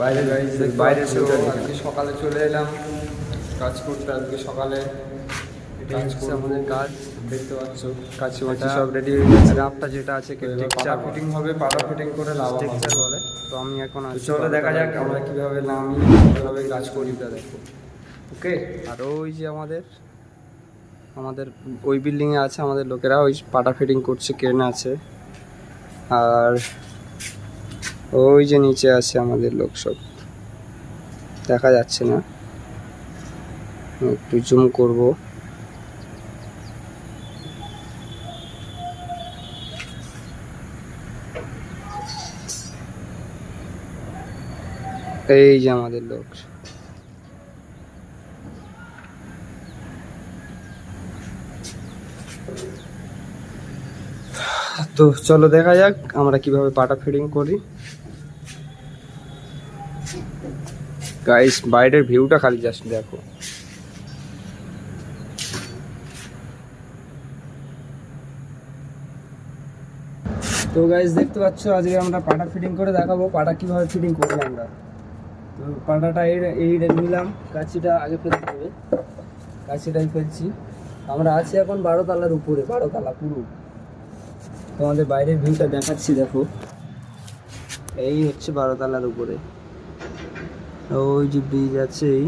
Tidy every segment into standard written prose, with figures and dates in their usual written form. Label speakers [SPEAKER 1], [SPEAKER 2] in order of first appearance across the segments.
[SPEAKER 1] বাইরে এসেও আজকে সকালে চলে এলাম কাজ করতে। আজকে সকালে
[SPEAKER 2] এটাই হচ্ছে আমাদের কাজ।
[SPEAKER 1] দেখতে পাচ্ছ
[SPEAKER 2] কাজ
[SPEAKER 1] সব রেডি হয়ে গেছে।
[SPEAKER 2] রাফটা যেটা আছে
[SPEAKER 1] পাটা ফিটিং হবে, পাটা ফিটিং করে লাভ
[SPEAKER 2] টেক্সচার বলে। তো আমি এখন আসছি,
[SPEAKER 1] চলো দেখা যাক আমরা কীভাবে নামি কীভাবে কাজ করি তা দেখো। ওকে।
[SPEAKER 2] আর ওই যে আমাদের ওই বিল্ডিংয়ে আছে আমাদের লোকেরা, ওই পাটা ফিটিং করছে, ক্রেন আছে। আর ওই যে নিচে আছে আমাদের লোক সব, দেখা যাচ্ছে না, একটু জুম করব। এই যে আমাদের লোক। তো চলো দেখা যাক আমরা কিভাবে পাটা ফিটিং করি। গাইস বাইরের ভিউটা খালি জাস্ট দেখো। তো গাইস দেখতে পাচ্ছ আজকে আমরা পাটা ফিটিং করে দেখাবো পাটা কিভাবে ফিটিং করি আমরা। তো পাটাটা এই নিলাম, কাঁচিটা আগে ফেলতে হবে, কাঁচিটাই ফেলছি। আমরা আছি এখন 12 তলার উপরে, 12 তলা পুরো। তোমাদের বাইরের ভিউটা দেখাচ্ছি দেখো, এই হচ্ছে 12 তলার উপরে, ওই যে ব্রিজ আছে এই।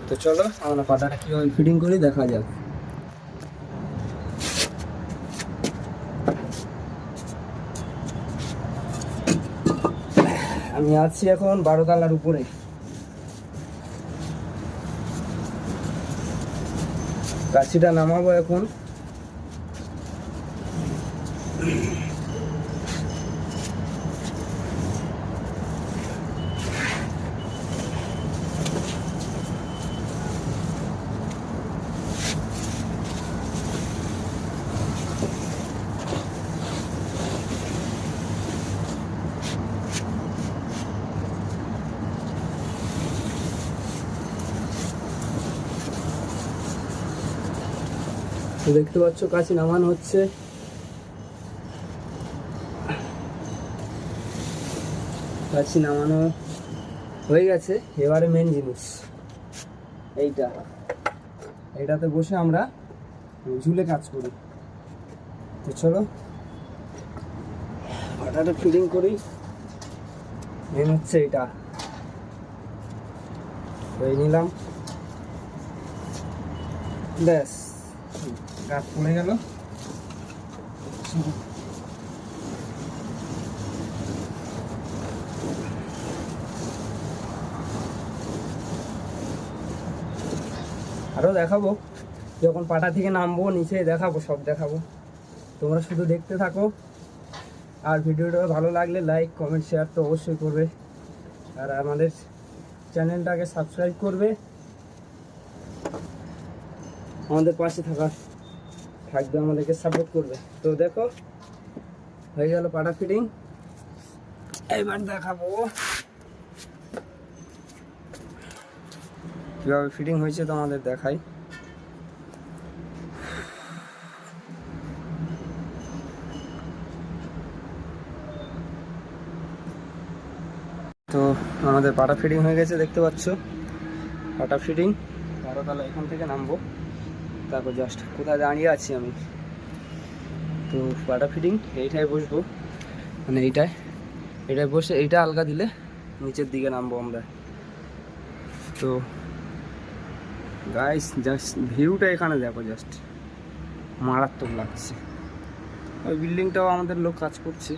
[SPEAKER 2] তো চলো আমরা পাটাটা কীভাবে ফিটিং করি দেখা যাক। আমি আছি এখন 12 তলার উপরে, কাছিটা নামাবো এখন। তো দেখতে পাচ্ছ কাছি নামানো হচ্ছে। কাছি নামানো হয়ে গেছে, এবারে মেন জিনিস এইটাতে বসে আমরা ঝুলে কাজ করি। তো চলো পাটাটা ফিটিং করি। মেন হচ্ছে এটা, এই নিলাম, ব্যাস গাছ পড়ে গেল। আরও দেখাবো যখন পাটা থেকে নামবো, নিচে দেখাবো, সব দেখাবো। তোমরা শুধু দেখতে থাকো, আর ভিডিওটা ভালো লাগলে লাইক কমেন্ট শেয়ার তো অবশ্যই করবে, আর আমাদের চ্যানেলটাকে সাবস্ক্রাইব করবে, আমাদের পাশে থাকবে, আমাদেরকে সাপোর্ট করবে। তো দেখো হয়ে গেল পাটা ফিটিং, এবার দেখাবো কীভাবে ফিটিং হয়েছে, তো আমাদের দেখাই। তো আমাদের পাটা ফিটিং হয়ে গেছে, দেখতে পাচ্ছ পাটা ফিটিং। 12 তলা এখান থেকে নামবো, তারপর জাস্ট কোথায় দাঁড়িয়ে আছি আমি। তো পাটা ফিটিং এইটায় বসবো, মানে এইটায় বসে এইটা আলগা দিলে নিচের দিকে নামবো আমরা। তো গাইস জাস্ট ভিউটা এখানে দেখো, জাস্ট মারাত্মক লাগছে। ওই বিল্ডিংটাও আমাদের লোক কাজ করছে,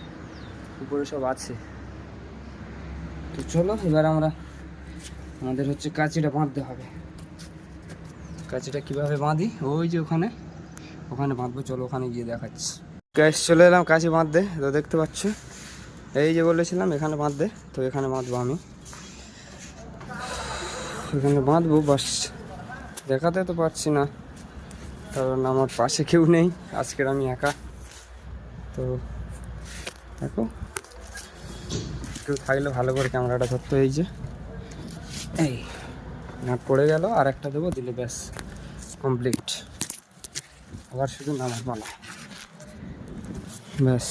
[SPEAKER 2] উপরে সব আছে। তো চলো এবার আমাদের হচ্ছে কাঁচিটা বাঁধতে হবে। কাঁচিটা কীভাবে বাঁধি, ওই যে ওখানে বাঁধবো, চলো ওখানে গিয়ে দেখাচ্ছি। গ্যাস চলে এলাম কাঁচি বাঁধতে। তো দেখতে পাচ্ছ এই যে বলেছিলাম এখানে বাঁধতে, তো এখানে বাঁধবো আমি, এখানে বাঁধবো। বাস দেখাতে তো পারছি না, কারণ আমার পাশে কেউ নেই, আজকের আমি একা। তো দেখো কেউ থাকলে ভালো করে ক্যামেরাটা ধরতো। এই নাট পড়ে গেল, আর একটা দেবো, দিলে ব্যাস কমপ্লিট। আবার শুধু নামার পালা, ব্যাস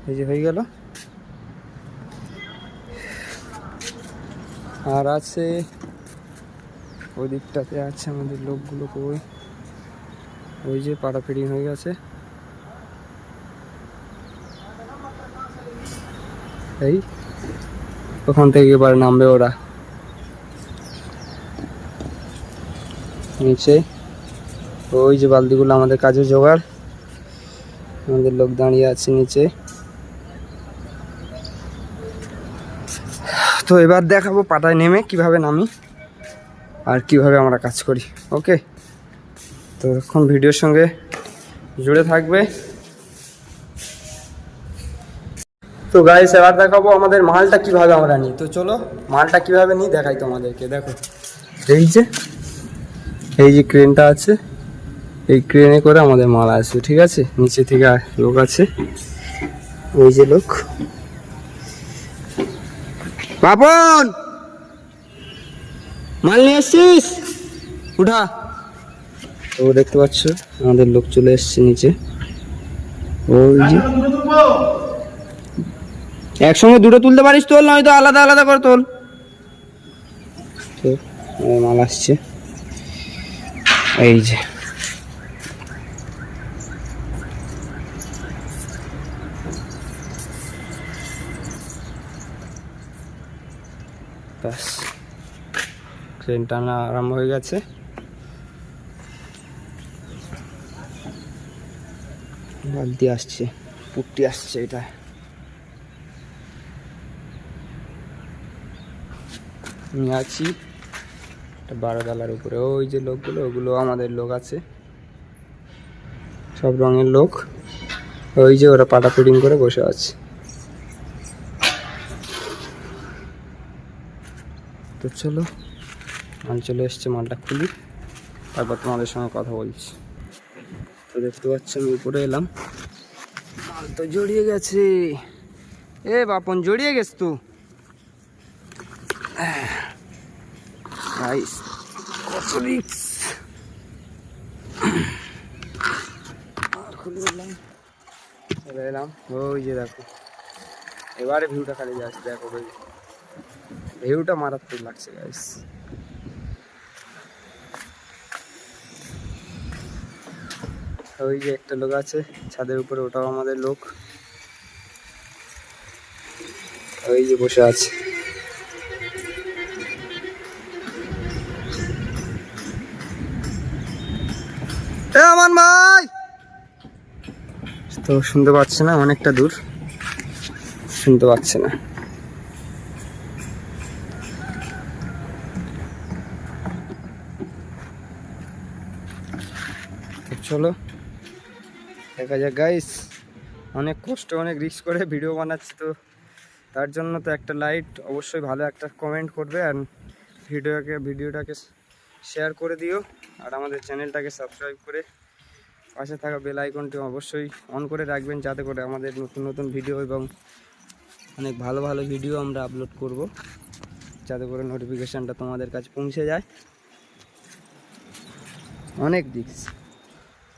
[SPEAKER 2] এই যে হয়ে গেল। আর আছে ওই দিকটাতে আছে আমাদের লোকগুলো, ওই যে পাড়া ফিটিং হয়ে গেছে, এই ওখান থেকে এবার নামবে ওরা নিচে। ওই যে বালতিগুলো আমাদের কাজে জোগাড়, আমাদের লোক দাঁড়িয়ে আছে নিচে। তো এবার দেখাবো পাটায় নেমে কিভাবে নামি আর কিভাবে আমরা কাজ করি। ওকে, তো এখন ভিডিওর সঙ্গে জুড়ে থাকবে। তো গাইস এবার দেখাবো আমাদের মালটা কিভাবে আমরা নিই। তো চলো মালটা কিভাবে নিই দেখাই তোমাদেরকে। দেখো এই যে ক্রেনটা আছে, এই ক্রেনে করে আমাদের মাল আসবে, ঠিক আছে। নিচে থেকে লোক আছে, ওই যে লোক। পাপন, মাল নিয়ে আসছিস, উঠা। তো দেখতে পাচ্ছ আমাদের লোক চলে এসছে নিচে। ওই যে একসঙ্গে দুটো তুলতে পারিস তোল, নয়তো আলাদা আলাদা করে তোল। তো মাল আসছে, এই যে ব্যাস ট্রেন টানা আরম্ভ হয়ে গেছে। বালতি আসছে, পুট্টি আসছে, এটা নিয়ে আছি 12 তলার উপরে। ওই যে লোকগুলো, ওগুলো আমাদের লোক আছে, সব রঙের লোক। ওই যে ওরা পাটা ফিটিং করে বসে আছে। তো চলো মাল চলে এসছে, মালটা খুলি, তারপর তোমাদের সঙ্গে কথা বলছি। তো দেখতে পাচ্ছ আমি উপরে এলাম, মাল তো জড়িয়ে গেছে। এ বাপন জড়িয়ে গেছ তো গাইস, কত রিস্ক। খুলে এলাম, ওই যে দেখো এবারে ভিউটা খালি যাচ্ছে, দেখো ভাই ভিউটা মারাত্মক লাগছে গাইস। ওই যে একটা লোক আছে ছাদের উপরে, ওটাও আমাদের লোক, ওই যে বসে আছে। আমান ভাই, তো শুনতে পাচ্ছে না, অনেকটা দূর, শুনতে পাচ্ছে না। চলো দেখা যাক গাইস, অনেক কষ্ট অনেক রিস্ক করে ভিডিও বানাচ্ছি, তো তার জন্য তো একটা লাইক অবশ্যই, ভালো একটা কমেন্ট করবে, আর ভিডিওটাকে শেয়ার করে দিও, আর আমাদের চ্যানেলটাকে সাবস্ক্রাইব করে পাশে থাকা বেল আইকনটি অবশ্যই অন করে রাখবেন, যাতে করে আমাদের নতুন নতুন ভিডিও এবং অনেক ভালো ভালো ভিডিও আমরা আপলোড করব, যাতে করে নোটিফিকেশানটা তোমাদের কাছে পৌঁছে যায়। অনেক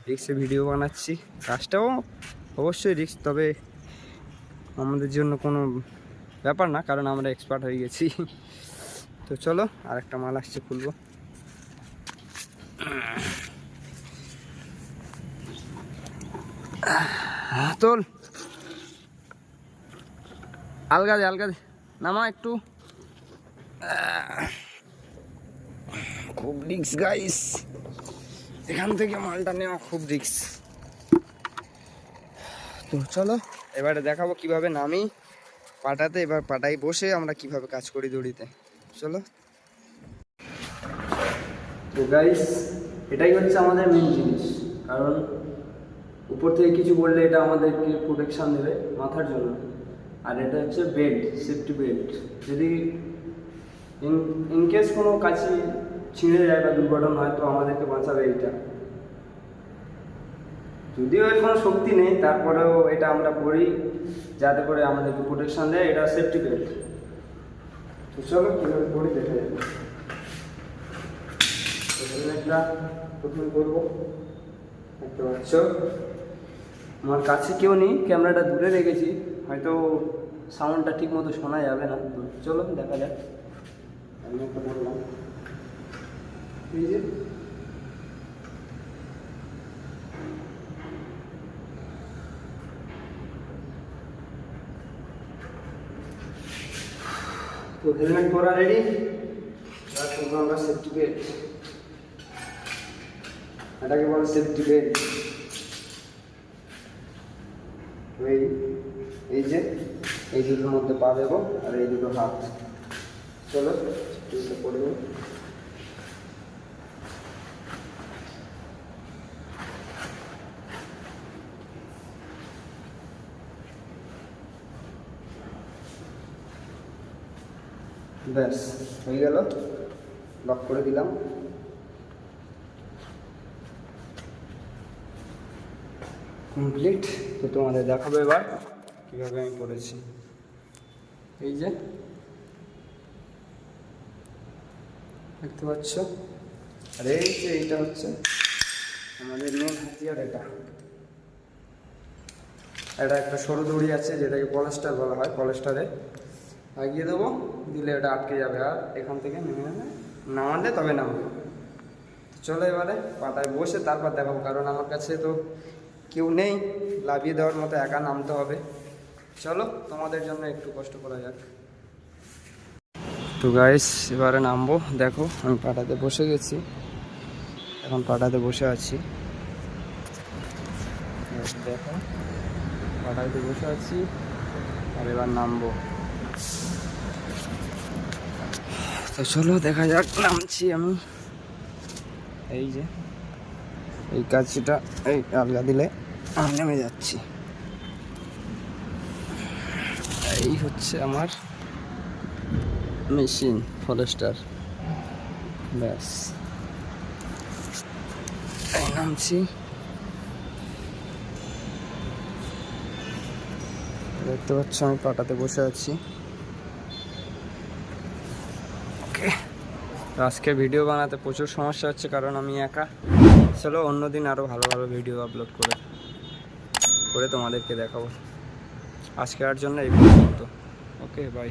[SPEAKER 2] রিস্কে ভিডিও বানাচ্ছি, কাজটাও অবশ্যই রিস্ক, তবে আমাদের জন্য কোনো ব্যাপার না, কারণ আমরা এক্সপার্ট হয়ে গেছি। তো চলো আর একটা মাল আসছে, খুলবো। তোল, আলগা দে নামা একটু। খুব রিস্ক গাইস, এখান থেকে মালটা নেওয়া খুব রিস্ক। তো চলো এবারে দেখাবো কিভাবে নামি পাটাতে, এবার পাটায় বসে আমরা কিভাবে কাজ করি দড়িতে। চলো। তো গাইস এটাই হচ্ছে আমাদের মেন জিনিস, কারণ উপর থেকে কিছু বললে এটা আমাদেরকে প্রোটেকশান দেবে মাথার জন্য। আর এটা হচ্ছে বেল্ট, সেফটি বেল্ট, যদি ইনকেস কোনো কাছে ছিঁড়ে যায় বা দুর্ঘটনা হয় তো আমাদেরকে বাঁচাবে এইটা। যদিও এর কোনো শক্তি নেই, তারপরেও এটা আমরা পরি যাতে করে আমাদেরকে প্রোটেকশান দেয়, এটা সেফটি বেল্ট। তো চলো কীভাবে পরি দেখা যাবে। হেলমেটটা প্রথমে করবো, দেখতে পাচ্ছ আমার কাছে কেউ নেই, ক্যামেরাটা দূরে রেখেছি, হয়তো সাউন্ডটা ঠিক মতো শোনা যাবে না। তো চলো দেখা যাক। হেলমেটটা পরলাম। এই যে তো হেলমেট পরা রেডি। এবার করবো আমরা সেফটি বেল্ট। এটাকে বলে সেফটি বেল্ট। এই যে এই দুটোর মধ্যে পা দেবো আর এই দুটো হাত। চলো পড়ে দেবো। ব্যাস হয়ে গেল, লক করে দিলাম। কমপ্লিট। তো তোমাদের দেখাবো এবার কীভাবে আমি পড়েছি। এই যে দেখতে পাচ্ছ, আর এই যে এইটা হচ্ছে আমাদের মেন হাতিয়ার। এটা একটা সরু দড়ি আছে যেটাকে পলেস্টার বলা হয়। পলেস্টারে লাগিয়ে দেবো, দিলে এটা আটকে যাবে আর এখান থেকে নেমে নেমে নামালে তবে নামবে। চলো এবারে পাটায় বসে তারপর দেখাবো, কারণ আমার কাছে তো কেউ নেই লাভিয়ে দেওয়ার মতো, একা নামতে হবে। চলো তোমাদের জন্য একটু কষ্ট করা যাক। তো গাইস এবারে নামবো। দেখো আমি পাটাতে বসে গেছি, এখন পাটাতে বসে আছি। দেখো পাটাতে বসে আছি আর এবার নামবো। তো চলো দেখা যাক, নামছি আমি। এই যে এই কাজটা এই আলগা দিলে আমি নেমে যাচ্ছি। এই হচ্ছে আমার মেশিন ফরেস্টার। ব্যাস এই নামছি। দেখতে পাচ্ছ আমি পাটাতে বসে আছি। ওকে, আজকে ভিডিও বানাতে প্রচুর সমস্যা হচ্ছে কারণ আমি একা। চলো অন্যদিন আরও ভালো ভালো ভিডিও আপলোড করে তোমাদেরকে দেখাবো। আজকে আর জন্য এই পর্যন্ত। Okay bye.